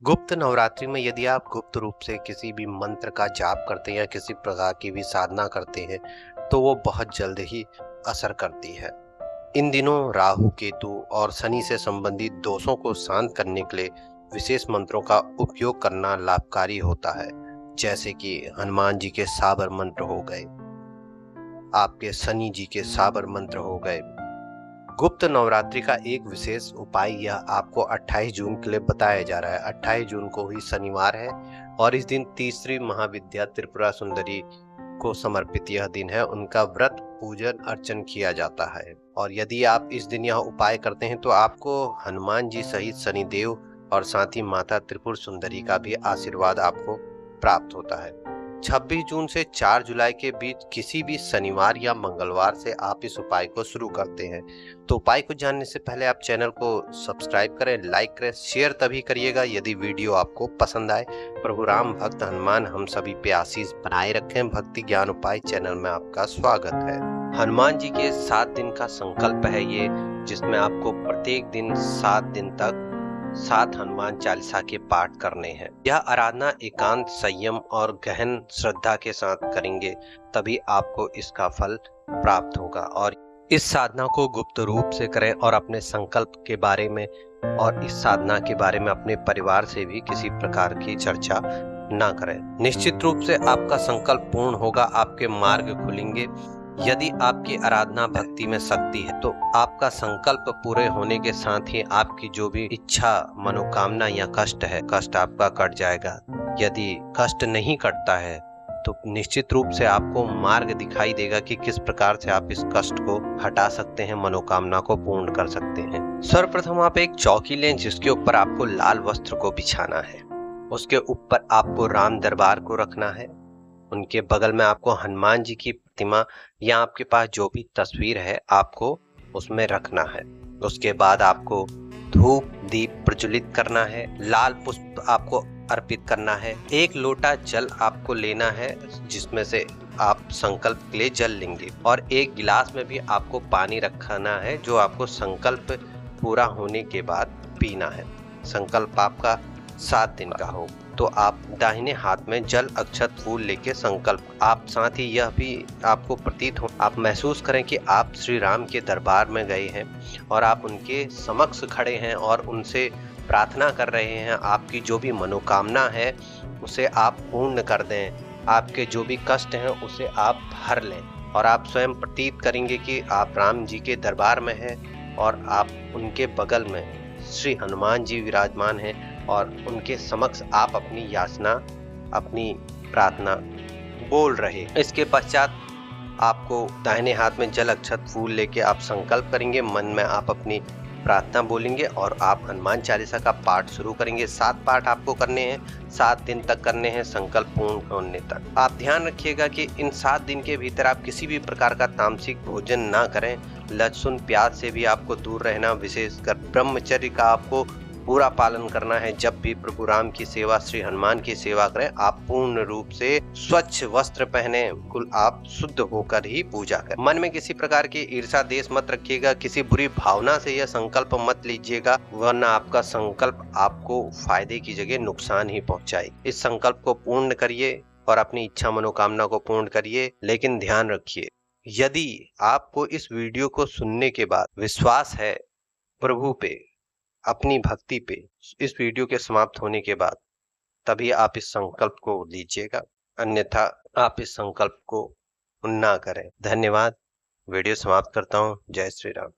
गुप्त नवरात्रि में यदि आप गुप्त रूप से किसी भी मंत्र का जाप करते हैं या किसी प्रकार की भी साधना करते हैं तो वो बहुत जल्द ही असर करती है। इन दिनों राहु केतु और शनि से संबंधित दोषों को शांत करने के लिए विशेष मंत्रों का उपयोग करना लाभकारी होता है। जैसे कि हनुमान जी के साबर मंत्र हो गए, आपके शनि जी के साबर मंत्र हो गए। गुप्त नवरात्रि का एक विशेष उपाय यह आपको 28 जून के लिए बताया जा रहा है। 28 जून को ही शनिवार है और इस दिन तीसरी महाविद्या त्रिपुरा सुंदरी को समर्पित यह दिन है। उनका व्रत पूजन अर्चन किया जाता है और यदि आप इस दिन यह उपाय करते हैं तो आपको हनुमान जी सहित शनिदेव और साथ ही माता त्रिपुर सुंदरी का भी आशीर्वाद आपको प्राप्त होता है। 26 जून से 4 जुलाई के बीच किसी भी शनिवार या मंगलवार से आप इस उपाय को शुरू करते हैं। तो उपाय को जानने से पहले आप चैनल को सब्सक्राइब करें, लाइक करें, शेयर तभी करिएगा यदि वीडियो आपको पसंद आए। प्रभु राम भक्त हनुमान हम सभी पे आशीष बनाए रखें। भक्ति ज्ञान उपाय चैनल में आपका स्वागत है। हनुमान जी के 7 दिन का संकल्प है ये, जिसमें आपको प्रत्येक दिन 7 दिन तक 7 हनुमान चालीसा के पाठ करने हैं। यह आराधना एकांत संयम और गहन श्रद्धा के साथ करेंगे तभी आपको इसका फल प्राप्त होगा। और इस साधना को गुप्त रूप से करें और अपने संकल्प के बारे में और इस साधना के बारे में अपने परिवार से भी किसी प्रकार की चर्चा ना करें। निश्चित रूप से आपका संकल्प पूर्ण होगा, आपके मार्ग खुलेंगे। यदि आपकी आराधना भक्ति में शक्ति है तो आपका संकल्प पूरे होने के साथ ही आपकी जो भी इच्छा, मनोकामना या कष्ट है, कष्ट आपका कट जाएगा। यदि कष्ट नहीं कटता है तो निश्चित रूप से आपको मार्ग दिखाई देगा कि किस प्रकार से आप इस कष्ट को हटा सकते हैं, मनोकामना को पूर्ण कर सकते हैं। सर्वप्रथम आप एक चौकी लें जिसके ऊपर आपको लाल वस्त्र को बिछाना है। उसके ऊपर आपको राम दरबार को रखना है। उनके बगल में आपको हनुमान जी की प्रतिमा या आपके पास जो भी तस्वीर है आपको उसमें रखना है। उसके बाद आपको धूप दीप प्रज्वलित करना है, लाल पुष्प आपको अर्पित करना है। 1 लोटा जल आपको लेना है जिसमें से आप संकल्प के लिए जल लेंगे और 1 गिलास में भी आपको पानी रखना है जो आपको संकल्प पूरा होने के बाद पीना है। संकल्प आपका 7 दिन का हो तो आप दाहिने हाथ में जल अक्षत फूल लेके संकल्प आप, साथ ही यह भी आपको प्रतीत हो, आप महसूस करें कि आप श्री राम के दरबार में गए हैं और आप उनके समक्ष खड़े हैं और उनसे प्रार्थना कर रहे हैं। आपकी जो भी मनोकामना है उसे आप पूर्ण कर दें, आपके जो भी कष्ट हैं उसे आप भर लें और आप स्वयं प्रतीत करेंगे कि आप राम जी के दरबार में हैं और आप उनके बगल में श्री हनुमान जी विराजमान हैं और उनके समक्ष आप अपनी याचना, अपनी प्रार्थना बोल रहे। इसके पश्चात आपको दाहिने हाथ में जल अक्षत फूल लेके आप संकल्प करेंगे, मन में आप अपनी प्रार्थना बोलेंगे और आप हनुमान चालीसा का पाठ शुरू करेंगे। 7 पाठ आपको करने हैं, 7 दिन तक करने हैं संकल्प पूर्ण होने तक। आप ध्यान रखिएगा कि इन 7 दिन के भीतर आप किसी भी प्रकार का तामसिक भोजन ना करें। लहसुन प्याज से भी आपको दूर रहना, विशेषकर ब्रह्मचर्य का आपको पूरा पालन करना है। जब भी प्रभु राम की सेवा, श्री हनुमान की सेवा करें आप पूर्ण रूप से स्वच्छ वस्त्र पहने, बिल्कुल आप शुद्ध होकर ही पूजा करें। मन में किसी प्रकार की ईर्षा देश मत रखिएगा, किसी बुरी भावना से यह संकल्प मत लीजिएगा वरना आपका संकल्प आपको फायदे की जगह नुकसान ही पहुंचाए। इस संकल्प को पूर्ण करिए और अपनी इच्छा मनोकामना को पूर्ण करिए। लेकिन ध्यान रखिए, यदि आपको इस वीडियो को सुनने के बाद विश्वास है प्रभु पे, अपनी भक्ति पे, इस वीडियो के समाप्त होने के बाद तभी आप इस संकल्प को लीजिएगा, अन्यथा आप इस संकल्प को ना करें। धन्यवाद। वीडियो समाप्त करता हूँ। जय श्री राम।